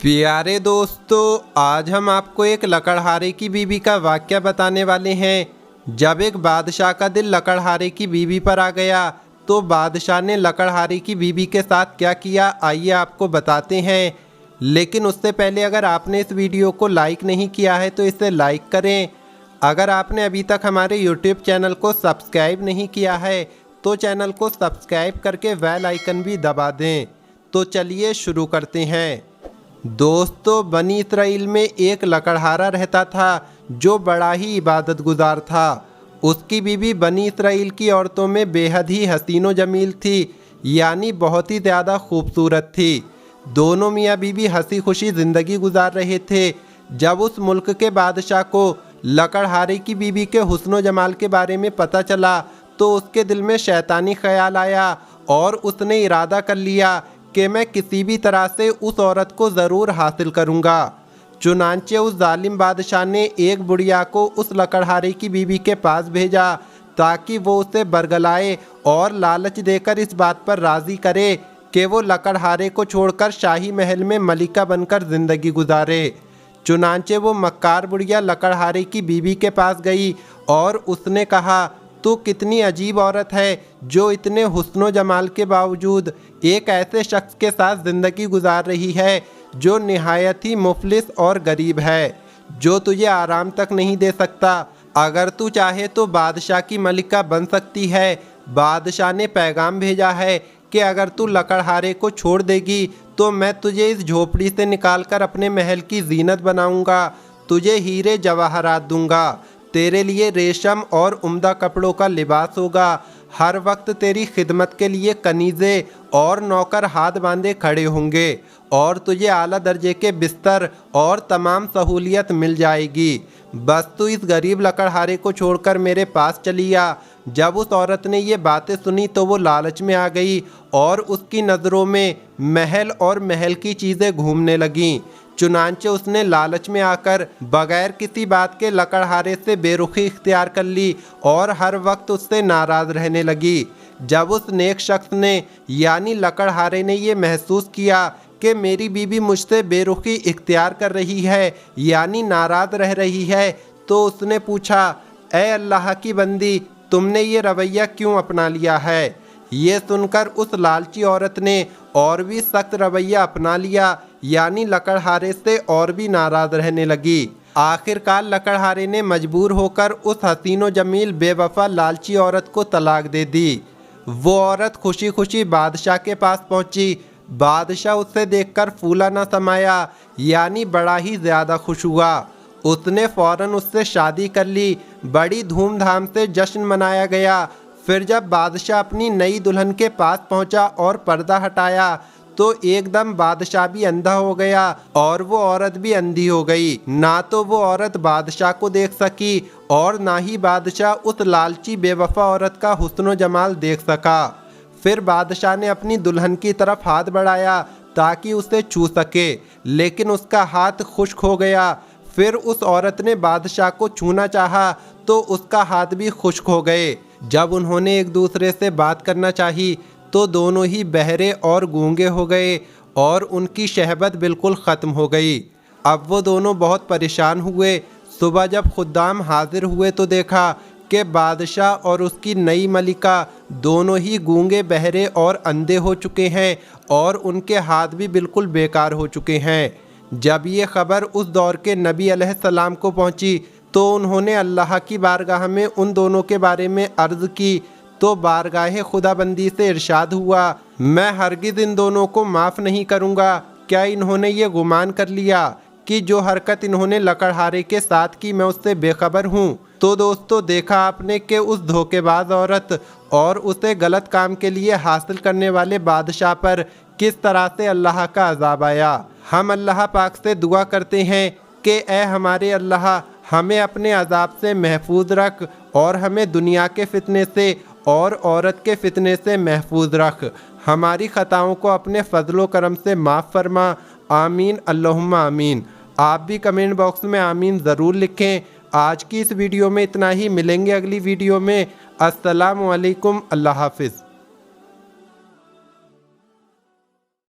प्यारे दोस्तों, आज हम आपको एक लकड़हारे की बीवी का वाक़या बताने वाले हैं। जब एक बादशाह का दिल लकड़हारे की बीवी पर आ गया तो बादशाह ने लकड़हारे की बीवी के साथ क्या किया, आइए आपको बताते हैं। लेकिन उससे पहले अगर आपने इस वीडियो को लाइक नहीं किया है तो इसे लाइक करें। अगर आपने अभी तक हमारे यूट्यूब चैनल को सब्सक्राइब नहीं किया है तो चैनल को सब्सक्राइब करके बेल आइकन भी दबा दें। तो चलिए शुरू करते हैं। दोस्तों, बनी इसराइल में एक लकड़हारा रहता था जो बड़ा ही इबादत गुजार था। उसकी बीवी बनी इसराइल की औरतों में बेहद ही हसीनो जमील थी, यानी बहुत ही ज़्यादा खूबसूरत थी। दोनों मियाँ बीवी हंसी खुशी ज़िंदगी गुजार रहे थे। जब उस मुल्क के बादशाह को लकड़हारे की बीवी के हुस्न जमाल के बारे में पता चला तो उसके दिल में शैतानी ख्याल आया और उसने इरादा कर लिया कि मैं किसी भी तरह से उस औरत को ज़रूर हासिल करूँगा। चुनांचे उस जालिम बादशाह ने एक बुढ़िया को उस लकड़हारे की बीवी के पास भेजा ताकि वो उसे बरगलाए और लालच देकर इस बात पर राज़ी करे कि वो लकड़हारे को छोड़कर शाही महल में मलिका बनकर ज़िंदगी गुजारे। चुनांचे वो मक्कार बुढ़िया लकड़हारे की बीवी के पास गई और उसने कहा, तू कितनी अजीब औरत है जो इतने हुस्नो जमाल के बावजूद एक ऐसे शख्स के साथ ज़िंदगी गुजार रही है जो निहायत ही मुफलिस और गरीब है, जो तुझे आराम तक नहीं दे सकता। अगर तू चाहे तो बादशाह की मलिका बन सकती है। बादशाह ने पैगाम भेजा है कि अगर तू लकड़हारे को छोड़ देगी तो मैं तुझे इस झोपड़ी से निकालकर अपने महल की जीनत बनाऊंगा, तुझे हीरे जवाहरात दूंगा, तेरे लिए रेशम और उम्दा कपड़ों का लिबास होगा, हर वक्त तेरी खिदमत के लिए कनीज़े और नौकर हाथ बांधे खड़े होंगे और तुझे आला दर्जे के बिस्तर और तमाम सहूलियत मिल जाएगी। बस तू इस गरीब लकड़हारे को छोड़कर मेरे पास चली आ। जब उस औरत ने ये बातें सुनी तो वो लालच में आ गई और उसकी नज़रों में महल और महल की चीज़ें घूमने लगीं। चुनांचे उसने लालच में आकर बगैर किसी बात के लकड़हारे से बेरुखी इख्तियार कर ली और हर वक्त उससे नाराज़ रहने लगी। जब उस नेक शख्स ने यानी लकड़हारे ने ये महसूस किया कि मेरी बीवी मुझसे बेरुखी इख्तियार कर रही है यानी नाराज़ रह रही है, तो उसने पूछा, ए अल्लाह की बंदी, तुमने ये रवैया क्यों अपना लिया है? ये सुनकर उस लालची औरत ने और भी सख्त रवैया अपना लिया, यानी लकड़हारे से और भी नाराज़ रहने लगी। आखिरकार लकड़हारे ने मजबूर होकर उस हसीनो जमील बेवफा लालची औरत को तलाक दे दी। वो औरत खुशी खुशी बादशाह के पास पहुंची। बादशाह उसे देखकर फूला न समाया, यानी बड़ा ही ज़्यादा खुश हुआ। उसने फ़ौरन उससे शादी कर ली। बड़ी धूमधाम से जश्न मनाया गया। फिर जब बादशाह अपनी नई दुल्हन के पास पहुंचा और पर्दा हटाया तो एकदम बादशाह भी अंधा हो गया और वो औरत भी अंधी हो गई। ना तो वो औरत बादशाह को देख सकी और ना ही बादशाह उस लालची बेवफा औरत का हुस्न जमाल देख सका। फिर बादशाह ने अपनी दुल्हन की तरफ हाथ बढ़ाया ताकि उसे छू सके, लेकिन उसका हाथ खुश्क हो गया। फिर उस औरत ने बादशाह को छूना चाहा तो उसका हाथ भी खुश्क हो गए। जब उन्होंने एक दूसरे से बात करना चाही तो दोनों ही बहरे और गूंगे हो गए और उनकी शहबत बिल्कुल ख़त्म हो गई। अब वो दोनों बहुत परेशान हुए। सुबह जब खुद्दाम हाजिर हुए तो देखा कि बादशाह और उसकी नई मलिका दोनों ही गूंगे, बहरे और अंधे हो चुके हैं और उनके हाथ भी बिल्कुल बेकार हो चुके हैं। जब ये ख़बर उस दौर के नबी अलैहिस्सलाम को पहुंची तो उन्होंने अल्लाह की बारगाह में उन दोनों के बारे में अर्ज़ की तो बारगाह खुदाबंदी से इरशाद हुआ, मैं हरगिज़ इन दोनों को माफ़ नहीं करूँगा। क्या इन्होंने ये गुमान कर लिया कि जो हरकत इन्होंने लकड़हारे के साथ की मैं उससे बेखबर हूँ? तो दोस्तों, देखा आपने कि उस धोखेबाज औरत और उसे गलत काम के लिए हासिल करने वाले बादशाह पर किस तरह से अल्लाह का अज़ाब आया। हम अल्लाह पाक से दुआ करते हैं कि ए हमारे अल्लाह, हमें अपने अज़ाब से महफूज रख और हमें दुनिया के फितने से और औरत के फितने से महफूज रख। हमारी ख़ताओं को अपने फ़ज़लो करम से माफ़ फरमा। आमीन अल्लाहुम्मा आमीन। आप भी कमेंट बॉक्स में आमीन ज़रूर लिखें। आज की इस वीडियो में इतना ही। मिलेंगे अगली वीडियो में। अस्सलामु अलैकुम। अल्लाह हाफ़िज़।